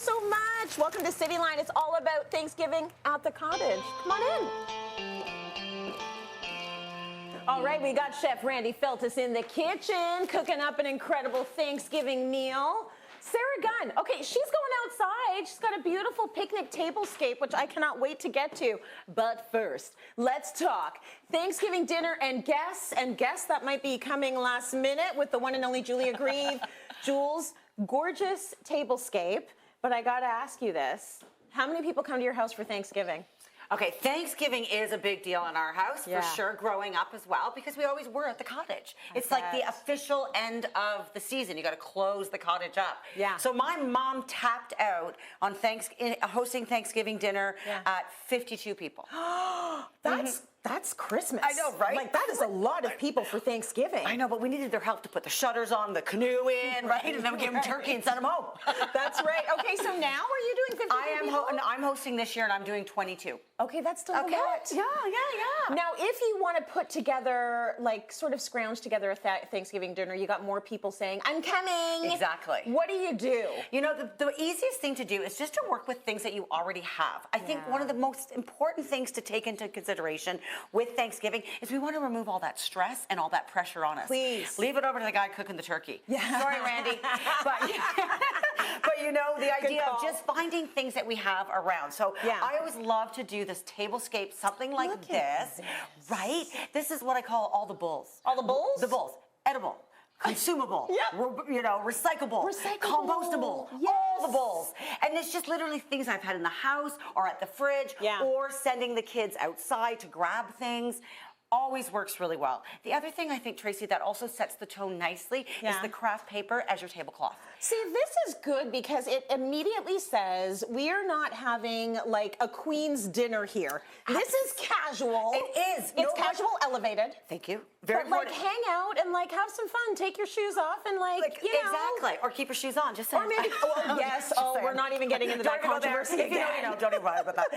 so much. Welcome to Cityline. It's all about Thanksgiving at the cottage. Come on in. All right, we got Chef Randy Feltus in the kitchen, cooking up an incredible Thanksgiving meal. Sarah Gunn, okay, she's going outside. She's got a beautiful picnic tablescape, which I cannot wait to get to. But first, let's talk Thanksgiving dinner and guests that might be coming last minute with the one and only Julia Grieve. Jules, gorgeous tablescape, but I gotta ask you this. How many people come to your house for Thanksgiving? Okay, Thanksgiving is a big deal in our house, for sure, growing up as well, because we always were at the cottage. It's like the official end of the season. You got to close the cottage up. Yeah. So my mom tapped out on hosting Thanksgiving dinner at 52 people. That's Christmas. I know, right? Like, that is a lot of people for Thanksgiving. I know, but we needed their help to put the shutters on, the canoe in, right? And then we gave them turkey and sent them home. That's right. Okay, so now are you doing 52 people? I'm hosting this year, and I'm doing 22. Okay, that's still a lot. Yeah. Now, if you want to put together, like, sort of scrounge together a Thanksgiving dinner, you got more people saying, I'm coming. Exactly. What do you do? You know, the easiest thing to do is just to work with things that you already have. I think one of the most important things to take into consideration with Thanksgiving is we want to remove all that stress and all that pressure on us. Please. Leave it over to the guy cooking the turkey. Yeah. Sorry, Randy. But you know, the idea of just finding things that we have around. So I always love to do this tablescape, something like this, right? This is what I call all the bulls. All the bulls? The bulls. Edible. Consumable, you know, recyclable, compostable, all the bowls. And it's just literally things I've had in the house or at the fridge or sending the kids outside to grab things. Always works really well. The other thing I think, Tracy, that also sets the tone nicely is the craft paper as your tablecloth. See, this is good because it immediately says we're not having like a queen's dinner here. This is casual. It is. It's casual, elevated. Thank you. But like hang out and like have some fun. Take your shoes off and like you know. Exactly. Or keep your shoes on. Just saying. Or maybe. Oh yes. Oh, we're not even getting into that controversy again. You know, don't even worry about that.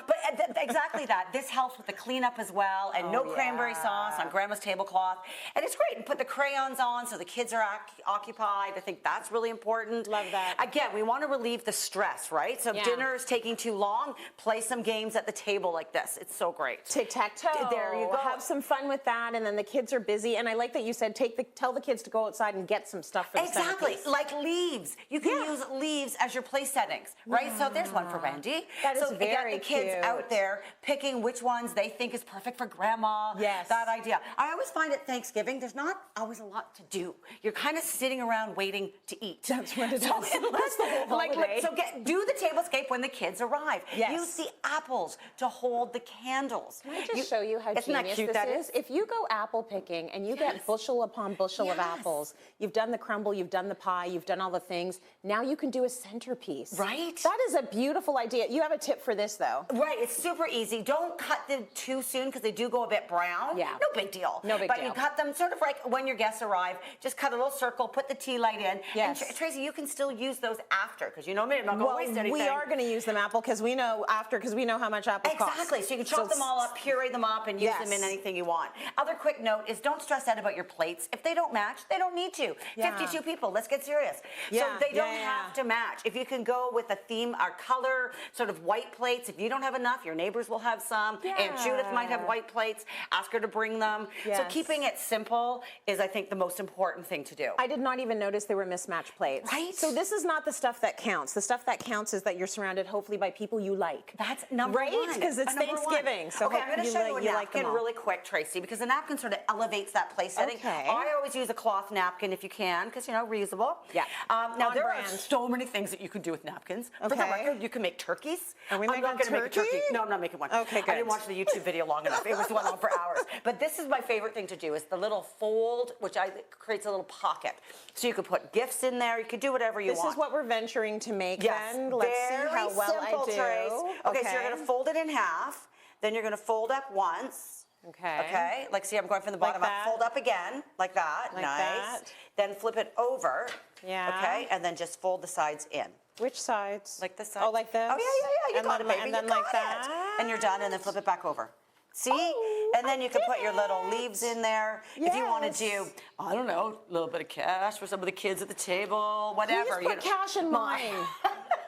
But exactly that. This helps with the cleanup as well, and no cranberry sauce on Grandma's tablecloth, and it's great. And put the crayons on so the kids are occupied. I think that's really important. Love that. Again, we want to relieve the stress, right? So if dinner is taking too long, play some games at the table like this. It's so great. Tic-tac-toe. There you go. Have some fun with that, and then the kids are busy. And I like that you said tell the kids to go outside and get some stuff for the centerpiece. Like leaves. You can use leaves as your place settings, right? So there's one for Randy. That is so very get the kids cute. out there picking which ones they think is perfect for Grandma. Yes. That idea. I always find at Thanksgiving there's not always a lot to do. You're kind of sitting around waiting to eat. That's what it is. That's the whole holiday. So do the tablescape when the kids arrive. Yes. Use the apples to hold the candles. Can I just show you how genius this is? If you go apple picking and you get bushel upon bushel of apples, you've done the crumble, you've done the pie, you've done all the things. Now you can do a centerpiece. Right? That is a beautiful idea. You have a tip for this though. Right, it's super easy. Don't cut them too soon because they do go a bit brown. Yeah. No big deal. No big deal. But you cut them sort of like when your guests arrive, just cut a little circle, put the tea light in. Yes. And Tracy, you can still use those after because you know me, I'm not going to waste anything. We are going to use them apple because we know how much apples cost. Exactly. So you can chop them all up, puree them up, and use them in anything you want. Other quick note is don't stress out about your plates. If they don't match, they don't need to. 52 people, let's get serious. So they don't have to match. If you can go with a theme or color, sort of white plates, if you don't have enough, your neighbors will have some. Aunt Judith might have white plates. Ask her to bring them. So keeping it simple is, I think, the most important thing to do. I did not even notice there were mismatched plates. Right? So this is not the stuff that counts. The stuff that counts is that you're surrounded hopefully by people you like. That's number one. Right? Because it's Thanksgiving. So okay, I'm going to show you a napkin like really quick, Tracy, because the napkin sort of elevates that place setting. Okay. I always use a cloth napkin if you can, because, you know, reusable. Yeah. Now, there are so many things that you can do with napkins. For the record, you can make turkeys. Are we I'm not going to make a turkey. No, I'm not making one. Okay, good. I didn't watch the YouTube video long enough. It was went on for hours. But this is my favorite thing to do is the little fold, which creates a little pocket. So you could put gifts in there. You could do whatever you want. This is what we're venturing to make then. Let's Very see how well simple, I do. Trace. Okay, so you're going to fold it in half. Then you're going to fold up once. Okay. Okay. Like, see, I'm going from the bottom up. Fold up again, like that. Like nice. that. Then flip it over. Yeah. Okay. And then just fold the sides in. Which sides? Like this side. Oh, like this? Oh, yeah. You got it, baby. And then you like got that. it. And you're done, and then flip it back over. See? Oh, and then you can put your little leaves in there. If you want to do, I don't know, a little bit of cash for some of the kids at the table, whatever. Please put cash in mine.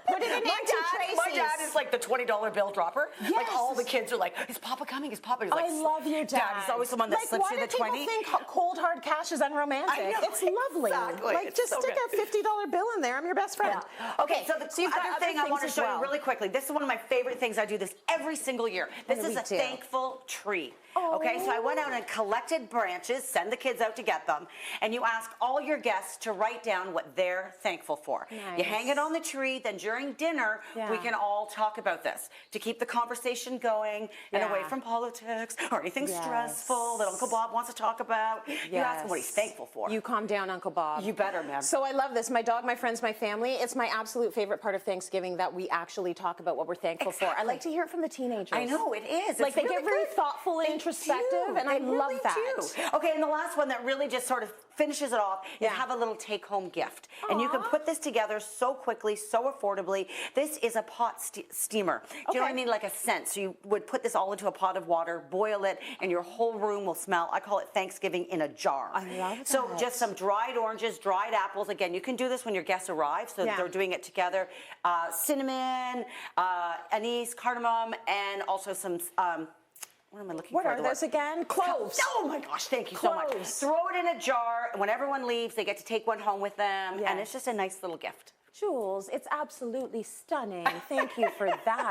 Put it in Auntie Tracy's. My dad is like the $20 bill dropper. Yes. Like all the kids are like, is Papa coming? Is Papa? He's like, I love your dad. Dad is always the one that like, slips you the 20. Why do people think cold hard cash is unromantic? I know, It's lovely. exactly. Like, It's just so stick good. a $50 bill in there. I'm your best friend. Yeah. Okay, so you've got other thing I want to show you really quickly. This is one of my favorite things. I do this every single year. This is a thankful tree. Okay, so I went out and collected branches, send the kids out to get them, and you ask all your guests to write down what they're thankful for. Nice. You hang it on the tree, then during dinner, we can all talk about this to keep the conversation going and away from politics or anything stressful that Uncle Bob wants to talk about. You ask him what he's thankful for. You calm down, Uncle Bob. You better, man. So I love this. My dog, my friends, my family. It's my absolute favorite part of Thanksgiving that we actually talk about what we're thankful for. I like to hear it from the teenagers. I know, it is. Like, it's they really get very good. thoughtful and introspective, and I love that. Okay, and the last one that really just sort of finishes it off is have a little take-home gift. And you can put this together so quickly, so affordably. This is a pot steamer. Do you know what I mean? Like a scent. So you would put this all into a pot of water, boil it, and your whole room will smell. I call it Thanksgiving in a jar. I love that. So just some dried oranges, dried apples. Again, you can do this when your guests arrive, so they're doing it together. Cinnamon, anise, cardamom, and also some... what am I looking for? What are those again? Cloves. Oh my gosh, thank you so much. Throw it in a jar, and when everyone leaves, they get to take one home with them, and it's just a nice little gift. Jules, it's absolutely stunning. Thank you for that.